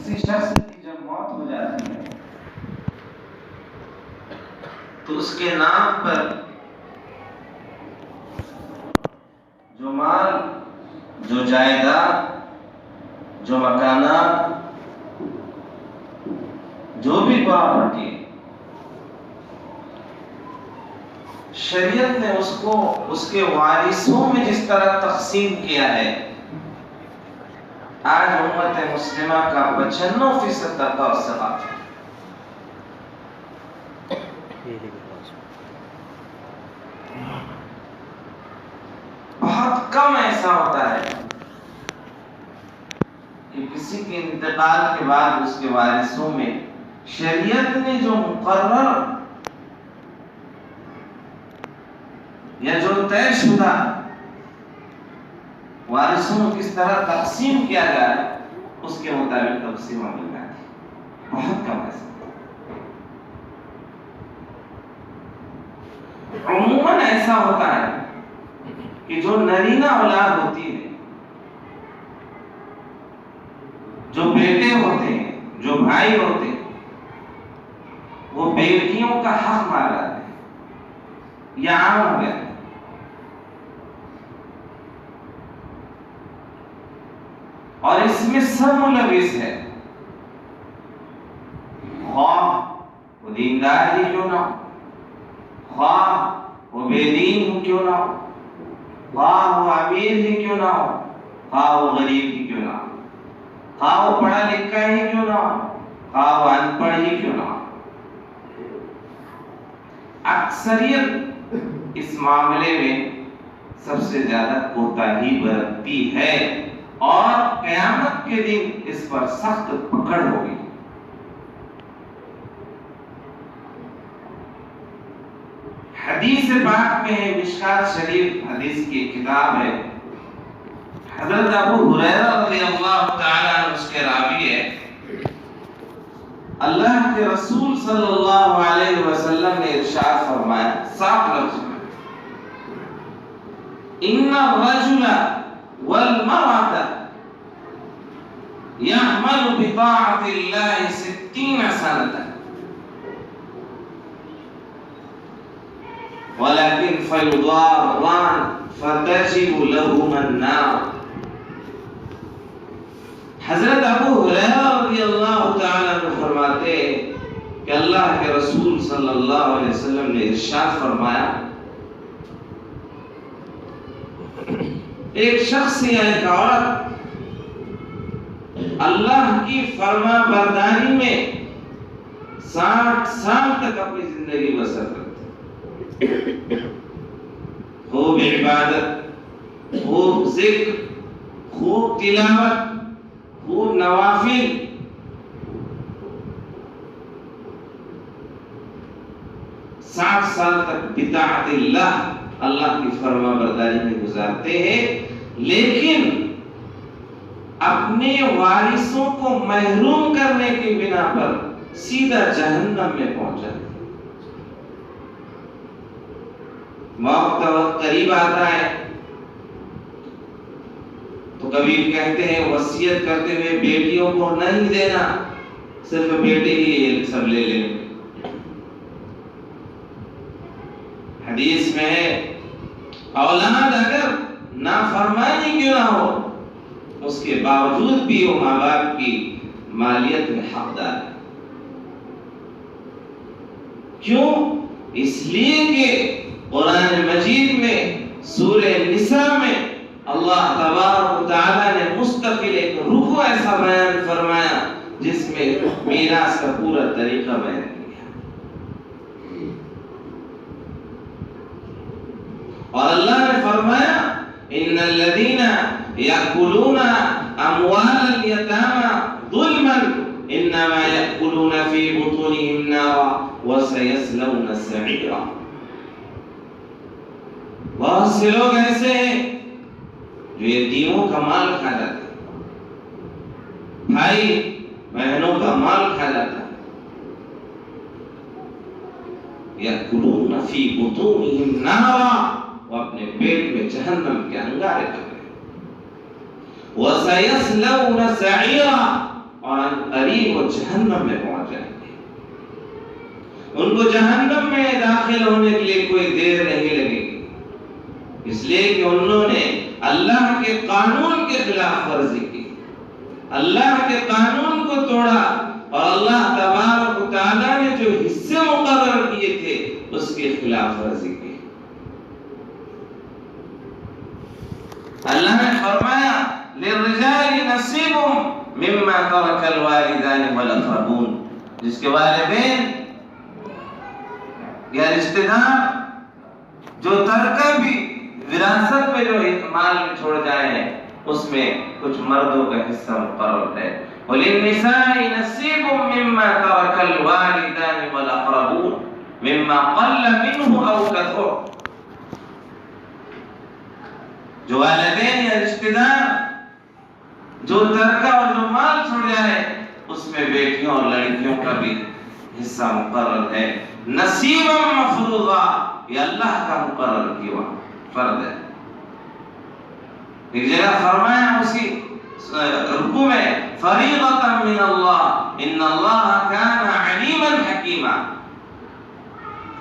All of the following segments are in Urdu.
کسی شخص کی جب موت ہو جاتی ہے تو اس کے نام پر جو مال، جو جائیداد، جو مکانات، جو بھی پراپرٹی شریعت نے اس کو اس کے وارثوں میں جس طرح تقسیم کیا ہے، آج امت مسلمہ کا 95% طبقہ اس سے غافل ہے۔ بہت کم ایسا ہوتا ہے کہ کسی کے انتقال کے بعد اس کے وارثوں میں شریعت نے جو مقرر یا جو طے شدہ وارثوں کو کس طرح تقسیم کیا جائے اس کے مطابق تقسیم مل جاتی ہے۔ بہت کم ایسا، عموماً ایسا ہوتا ہے کہ جو نرینہ اولاد ہوتی ہے، جو بیٹے ہوتے ہیں، جو بھائی ہوتے ہیں، وہ بیٹیوں کا حق مار لاتے ہیں۔ یہ عام ہو گیا، اور اس میں سب ملوث ہے، خواہ وہ دیندار ہی کیوں نہ ہو، خواہ وہ بے دین ہی کیوں نہ ہو، خواہ وہ امیر ہی کیوں نہ ہو، خواہ وہ غریب ہی کیوں نہ ہو، خواہ وہ پڑھا لکھا ہی کیوں نہ ہو، خواہ وہ ان پڑھ ہی کیوں نہ ہو۔ اکثریت اس معاملے میں سب سے زیادہ کوتاہی برتتی ہے، اور قیامت کے دن اس پر سخت پکڑ ہوگی۔ حدیث پاک میں ہے، مشکات شریف حدیث کی کتاب ہے، حضرت ابو ہریرہ رضی اللہ تعالیٰ عنہ اس کے راوی ہے، اللہ کے رسول صلی اللہ علیہ وسلم نے ارشاد فرمایا صاف لفظ میں، ان الرجل والمرأة يعمل بطاعة الله 60 سنة ولكن فيضاران فتجب لهما النار۔ حضرت ابو ہریرہ رضی اللہ تعالیٰ عنہ فرماتے کہ اللہ کے رسول صلی اللہ علیہ وسلم نے ارشاد فرمایا، ایک شخص یا ایک عورت اللہ کی فرما برداری میں 60 سال تک اپنی زندگی بسر کرتے، خوب عبادت، خوب ذکر، خوب تلاوت، خوب نوافل، سال تک بطاعت اللہ کی فرما برداری میں گزارتے ہیں، لیکن اپنے وارثوں کو محروم کرنے کی بنا پر سیدھا جہنم میں پہنچ جاتے ہیں۔ موت کا وقت قریب آتا ہے تو کبھی کہتے ہیں وصیت کرتے ہوئے بیٹیوں کو نہیں دینا، صرف بیٹے ہی سب لے لیں۔ حدیث میں ہے اولاد اگر نافرمانی کیوں نہ ہو، اس کے باوجود بھی وہ ماں باپ کی مالیت میں حقدار ہے۔ کیوں؟ اس لیے کہ قرآن مجید میں سورہ نساء میں اللہ تبارک و تعالیٰ نے مستقل ایک رکوع ایسا بیان فرمایا جس میں میراث کا پورا طریقہ بیان کیا، اور اللہ نے فرمایا ان الذين يأكلون اموال اليتامى ظلما انما يأكلون في بطونهم نارا وسيصلون سعيرا۔ بہت سے لوگ ایسے ہیں جو یتیموں کا مال کھا جاتے ہیں، بھائی بہنوں کا مال کھا جاتا ہے، يأكلون في بطونهم نارا، وہ اپنے پیٹ میں جہنم کے انگارے کر رہے ہیں، وَسَيَصْلَوْنَ سَعِيرًا، اور قریب وہ جہنم میں پہنچ جائیں گے. ان کو جہنم میں داخل ہونے کے لیے کوئی دیر نہیں لگے گی، اس لیے کہ انہوں نے اللہ کے قانون کے خلاف ورزی کی، اللہ کے قانون کو توڑا، اور اللہ تبارک و تعالیٰ نے جو حصے مقرر کیے تھے اس کے خلاف ورزی کی. اللہ نے فرمایا للرجال نصیب مما ترک الوالدان والاقربون، جس کے والدین یا رشتہ دار جو ترکہ بھی وراثت میں جو مال میں چھوڑ جائے ہیں اس میں کچھ مردوں کا حصہ مقرر ہے. وَلِلنِّسَاءِ نَصِيبٌ مِّمَّا تَرَكَ الْوَالِدَانِ وَالْأَقْرَبُونَ مِمَّا قَلَّ مِنْهُ أَوْ كَثُرَ. جو والدین یا رشتہ دار جو ترکہ اور جو مال چھوڑ جائے اس میں بیٹیوں اور لڑکیوں کا بھی حصہ مقرر ہے. نصیبا مفروضا، یہ اللہ کا مقرر کیا فرض ہے. ایک جگہ فرمایا اسی رکوع میں فریضۃ من اللہ ان اللہ کان علیما حکیما،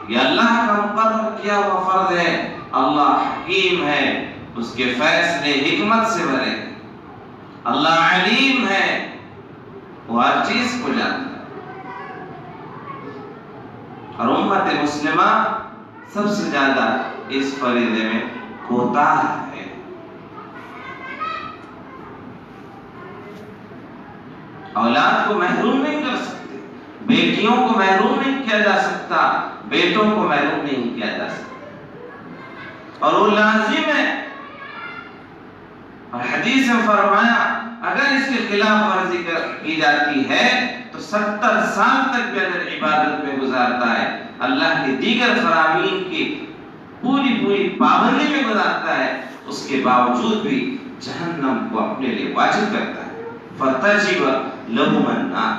یہ اللہ کا مقرر کیا ہوا فرض ہے. اللہ حکیم ہے، اس کے فیصلے حکمت سے بھرے. اللہ علیم ہے، وہ ہر چیز کو جانتا ہے. اور امت مسلمہ سب سے زیادہ اس فریضے میں کوتاہ ہے. اولاد کو محروم نہیں کر سکتے، بیٹیوں کو محروم نہیں کیا جا سکتا، بیٹوں کو محروم نہیں کیا جا سکتا، اور وہ لازم ہے. اور حدیث میں فرمایا اگر اس کے خلاف ورزی کی جاتی ہے تو 70 سال تک بھی اگر عبادت میں گزارتا ہے، اللہ کے دیگر فرامین کی پوری پابندی میں گزارتا ہے، اس کے باوجود بھی جہنم کو اپنے لیے واجب کرتا ہے. فَتَجِبَ لَهُمَ النَّارُ.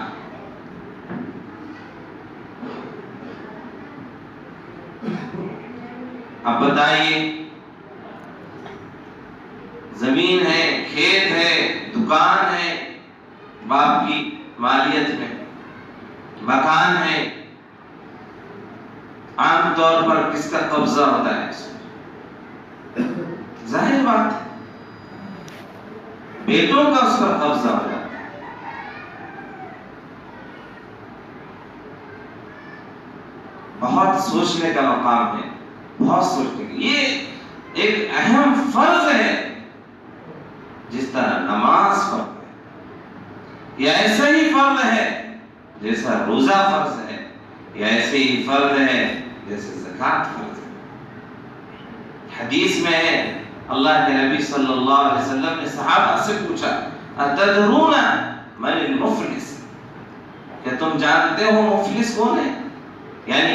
اب بتائیے، زمین ہے، کھیت ہے، دکان ہے، باپ کی مالیت میں مکان ہے، عام طور پر کس کا قبضہ ہوتا ہے؟ ظاہر بات ہے بیٹوں کا اس پر قبضہ ہو جاتا ہے. بہت سوچنے کا مقام ہے، بہت سوچنے کا. یہ ایک اہم فرض ہے، جس طرح نماز فرض ہے، یا ایسا ہی فرض ہے جیسا روزہ فرض ہے، یا ایسے ہی فرض ہے جیسے زکوٰۃ فرض ہے. حدیث میں ہے اللہ کے نبی صلی اللہ علیہ وسلم نے صحابہ سے پوچھا اتدرون من المفلس، کیا تم جانتے ہو مفلس کون ہے؟ یعنی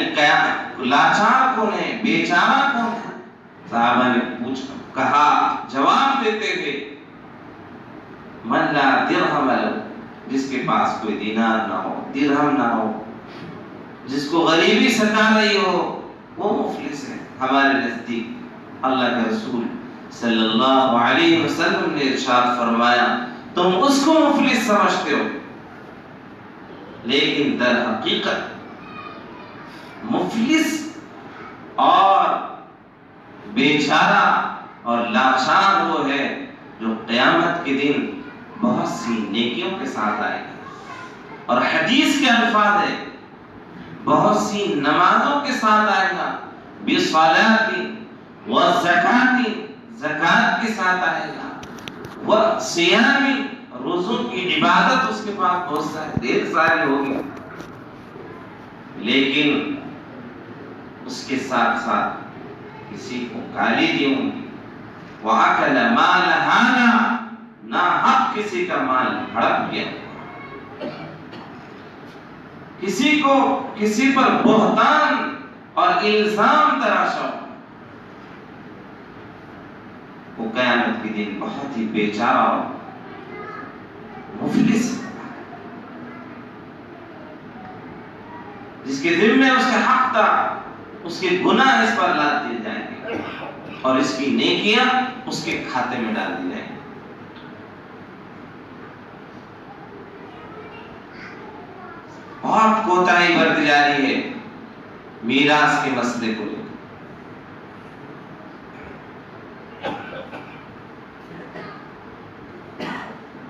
لاچار کون ہے، بیچارہ کون ہے؟ صحابہ نے کہا جواب دیتے ہوئے من لا درہم لہ، جس کے پاس کوئی دینار نہ ہو، درہم نہ ہو، جس کو غریبی ستا رہی ہو، وہ مفلس ہے. ہمارے نزدیک اللہ کے رسول صلی اللہ علیہ وسلم نے ارشاد فرمایا تم اس کو مفلس سمجھتے ہو، لیکن در حقیقت مفلس اور بیچارہ اور لاچار وہ ہے جو قیامت کے دن بہت سی نیکیوں کے ساتھ آئے گا. اور حدیث کے الفاظ ہے بہت سی نمازوں کے ساتھ آئے گا، بالصلاۃ والزکاۃ، زکات کے ساتھ آئے گا، والصیام، روزوں کی عبادت اس کے پاس بہت سارے ڈھیر سارے ہوگی، لیکن اس کے ساتھ ساتھ کسی کو گالی دی ہوں گی، وَأَكَلَ مَالَ هَذَا، ناحق کسی کا مال ہڑپ گیا، کسی کو کسی پر بہتان اور الزام تراشا، وہ قیامت کے دن بہت ہی بیچارہ اور مفلس ہوگا. جس کے ذمہ اس کا حق تھا، اس کے گناہ اس پر لاد دیے جائیں گے اور اس کی نیکیاں اس کے کھاتے میں ڈال دی جائیں گی. بہت کوتاہی برتی جا رہی ہے میراث کے مسئلے کو لے کر۔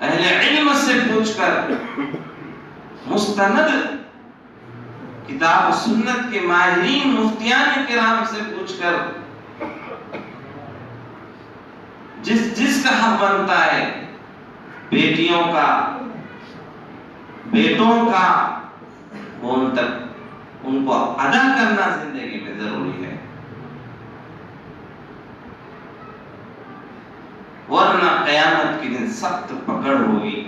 اہل علم سے پوچھ کر، مستند کتاب و سنت کے ماہرین مفتیان کرام سے پوچھ کر جس کا حق بنتا ہے، بیٹیوں کا، بیٹوں کا، وہ ان کو ادا کرنا زندگی میں ضروری ہے، ورنہ قیامت کے دن سخت پکڑ ہوگی۔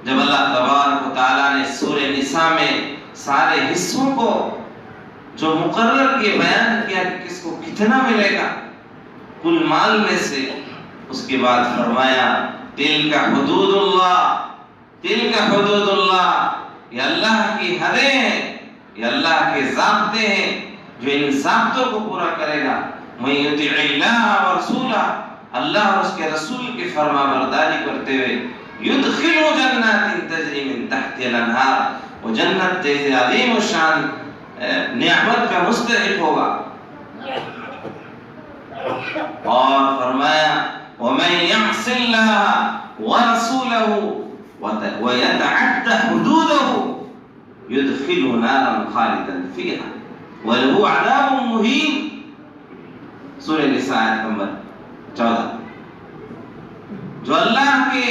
جب اللہ تبارک و تعالیٰ نے سورہ نساء میں سارے حصوں کو جو مقرر کیے بیان کیا کہ کس کو کتنا ملے گا کل مال میں سے، اس کے بعد فرمایا تلک حدود اللہ، تلک حدود اللہ، یہ اللہ کی حدیں ہیں، یہ اللہ کے ضابطے ہیں، جو ان ضابطوں کو پورا کرے گا من یطع اللہ ورسولہ، اللہ اور اس کے رسول کی فرما برداری کرتے ہوئے، یدخل جنات تجری من تحتها الانہار، وہ جنت جیسے عظیم و شان نعمت کا مستحق ہوگا۔ اور فرمایا ومن یعص اللہ ورسولہ ویتعد حدودہ یدخلہ نارا خالدا فیہا ولہ عذاب مہین۔ سورہ نساء آیت نمبر 14۔ جو اللہ کے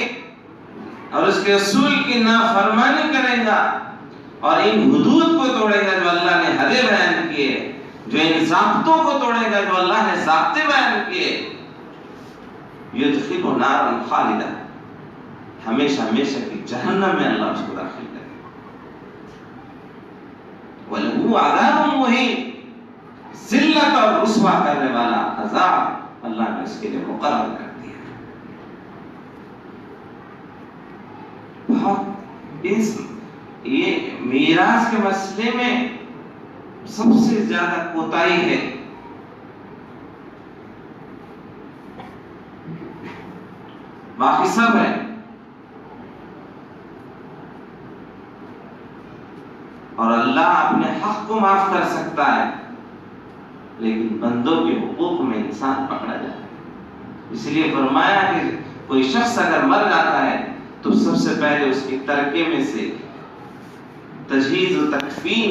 اور اس کے رسول کی نافرمانی کرے گا اور ان حدود کو توڑے گا جو اللہ نے حدیں بیان کیے، جو ان ضابطوں کو توڑے گا جو اللہ نے ضابطے بیان کیے، یدخلہ نارا خالدا، ہمیشہ ہمیشہ کی جہنم میں اللہ اس کو داخل کرے گا، وَلَهُ عَذَابٌ مُّهِينٌ، ذلت اور رسوا کرنے والا عذاب اللہ نے اس کے لیے مقرر کر دیا۔ بہت یہ میراث کے مسئلے میں سب سے زیادہ کوتاہی ہے۔ باقی سب ہے، اور اللہ اپنے حق کو معاف کر سکتا ہے، لیکن بندوں کے حقوق میں انسان پکڑا جاتا ہے۔ اس لیے فرمایا کہ کوئی شخص اگر مر جاتا ہے تو سب سے پہلے اس کی ترکے میں سے تجہیز و تکفین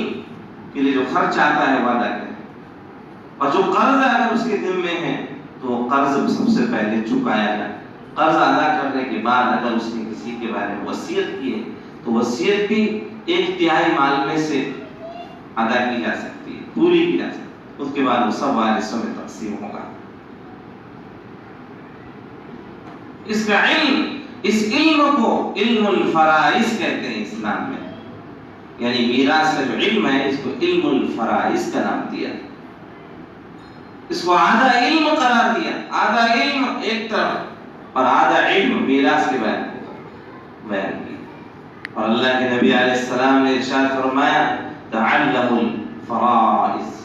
کے لیے جو خرچ آتا ہے وعدہ کرے، اور جو قرض اگر اس کے ذمے ہے تو وہ قرض سب سے پہلے چکایا جائے۔ قرض ادا کرنے کے بعد اگر اس نے کسی کے بارے میں وصیت کی ہے تو وصیت بھی 1/3 مال میں سے ادا کی جا سکتی ہے، پوری کی جا سکتی ہے، اس کے بعد وہ سب وارثوں میں تقسیم ہوگا۔ اس کا علم، اس علم کو علم الفرائض کہتے ہیں اسلام میں، یعنی میراث کا جو علم ہے اس کو علم الفرائض کا نام دیا، اس کو آدھا علم قرار دیا۔ آدھا علم ایک طرف اور آدھا علم میراث کے بیان کیا۔ اور اللہ کے نبی علیہ السلام نے ارشاد فرمایا تعلموا الفرائض،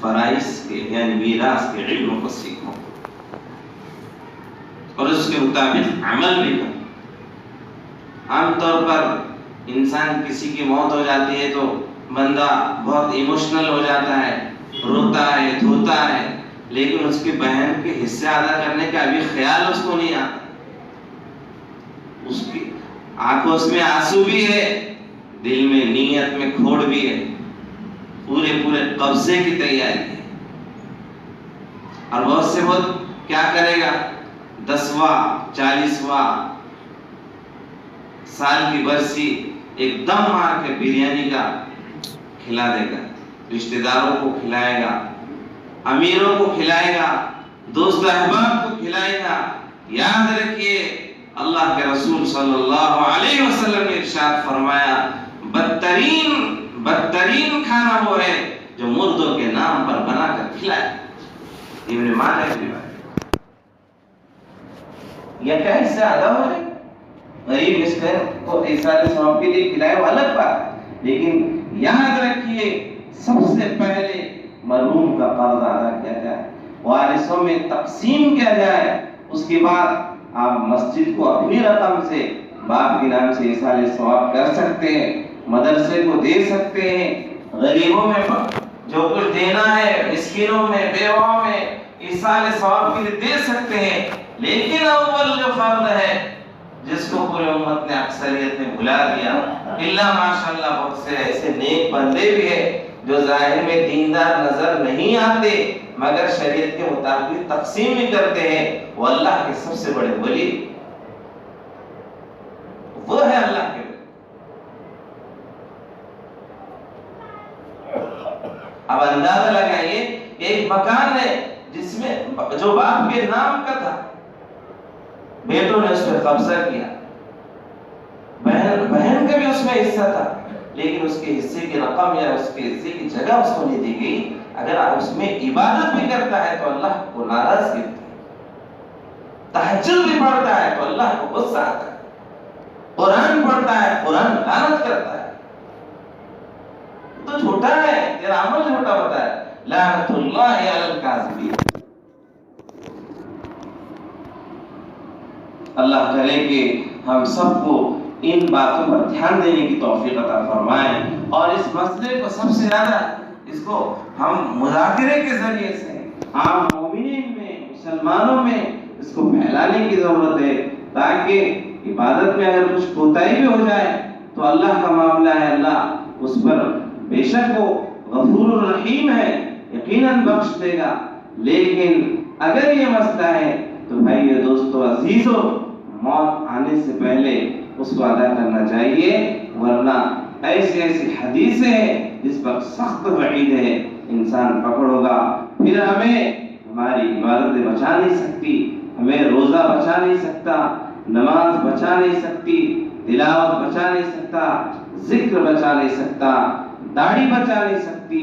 فرائض کے یعنی میراث کے علم کو سیکھو اور اس کے مطابق عمل بھی کرو۔ عام طور پر انسان کسی کی موت ہو جاتی ہے تو بندہ بہت ایموشنل ہو جاتا ہے، روتا ہے، دھوتا ہے، لیکن اس کی بہن کے حصے ادا کرنے کا ابھی خیال اس کو نہیں آتا۔ اس کی آنکھوں میں آنسو بھی ہے، دل میں نیت میں کھوڑ بھی ہے، پورے قبضے کی تیاری ہے۔ اور بہت سے بہت کیا کرے گا، 10واں 40واں سال کی برسی ایک دم مار کے بریانی کا کھلا دے گا، رشتہ داروں کو کھلائے گا، امیروں کو کھلائے گا، دوست احباب کو کھلائے گا۔ یاد رکھیے اللہ کے رسول صلی اللہ علیہ وسلم نے ارشاد فرمایا بدترین کھانا وہ ہے جو مردوں کے نام پر بنا کر کھلائے۔ ابن ماجہ کی بات، یہ کیا حصہ ادا ہو جائے، غریب مسکین کو ایسا ثواب کے لیے کھلائے وہ الگ بات، لیکن یاد رکھیے سب سے پہلے مرحوم کا قرض ادا کیا جائے، وارثوں میں تقسیم کیا جائے، اس کے بعد آپ مسجد کو اپنی رقم سے باپ کے نام سے ایصال ثواب کر سکتے ہیں، مدرسے کو دے سکتے ہیں، غریبوں میں جو کچھ دینا ہے، مسکینوں میں، بیواؤں میں ایصال ثواب کے لیے دے سکتے ہیں۔ لیکن اول جو فرض ہے جس کو پوری امت نے اکثریت نے بھلا دیا، الا ماشاءاللہ بہت سے ایسے نیک بندے بھی ہیں جو ظاہر میں دیندار نظر نہیں آتے مگر شریعت کے مطابق تقسیم بھی کرتے ہیں، وہ اللہ کے سب سے بڑے ولی، وہ ہے اللہ کے ولی۔ اب اندازہ لگائیے، ایک مکان ہے جس میں جو باپ کے نام کا تھا، بیٹوں نے اس پہ قبضہ کیا، بہن کا بھی اس میں حصہ تھا، لیکن اس کے حصے کی رقم یا اس کے حصے کی جگہ اس کو نہیں دی گئی۔ اگر آپ اس میں عبادت بھی کرتا ہے تو اللہ کو ناراض کرتا ہے، تہجد بھی پڑھتا ہے تو اللہ کو غصہ آتا ہے، قرآن پڑھتا ہے قرآن لعنت کرتا ہے، تو جھوٹا ہے، تیرا عمل جھوٹا ہوتا ہے۔ لعنت اللہ علی الکاذبین۔ اللہ کرے کہ ہم سب کو ان باتوں پر دھیان دینے کی توفیق عطا فرمائیں، اور اس مسئلے کو سب سے زیادہ اس کو ہم مذاکرے کے ذریعے سے عام مومنین میں، مسلمانوں میں اس کو پھیلانے کی ضرورت ہے، تاکہ عبادت میں اگر کچھ کوتاہی بھی ہو جائے تو اللہ کا معاملہ ہے، اللہ اس پر بے شک وہ غفور الرحیم ہے، یقیناً بخش دے گا۔ لیکن اگر یہ مسئلہ ہے تو بھائی دوستو عزیزو، موت آنے سے پہلے اس کو ادا کرنا چاہیے، ورنہ ایسی ایسی حدیثیں ہیں جس پر سخت وعید ہے، انسان پکڑ گا، پھر ہمیں ہماری عبادتیں بچا نہیں سکتی، ہمیں روزہ بچا نہیں سکتا، نماز بچا نہیں سکتی، تلاوت بچا نہیں سکتا، ذکر بچا نہیں سکتا، داڑھی بچا نہیں سکتی،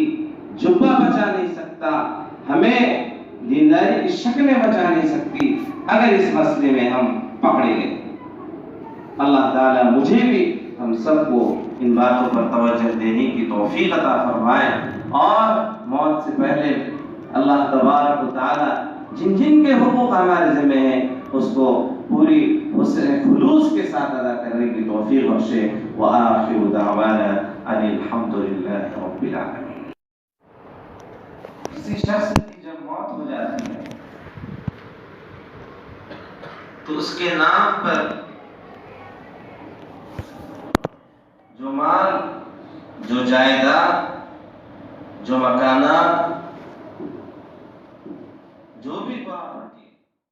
جبہ بچا نہیں سکتا، ہمیں دینداری کی شکلیں بچا نہیں سکتی اگر اس مسئلے میں ہم پکڑے گئے۔ اللہ تعالیٰ مجھے بھی ہم سب کو ان باتوں پر توجہ دینے کی توفیق عطا فرمائے، اور موت سے پہلے اللہ تبارک و تعالیٰ جن جن کے حقوق ہمارے ذمہ ہیں اس کو پوری حسن خلوص کے ساتھ ادا کرنے کی توفیق بخشے۔ وآخر دعوانا ان الحمد للہ رب العالمین۔ کسی شخص کی جب موت ہو جاتی ہے تو اس کے نام پر جو مال، جو جائیداد، جو مکانات، جو بھی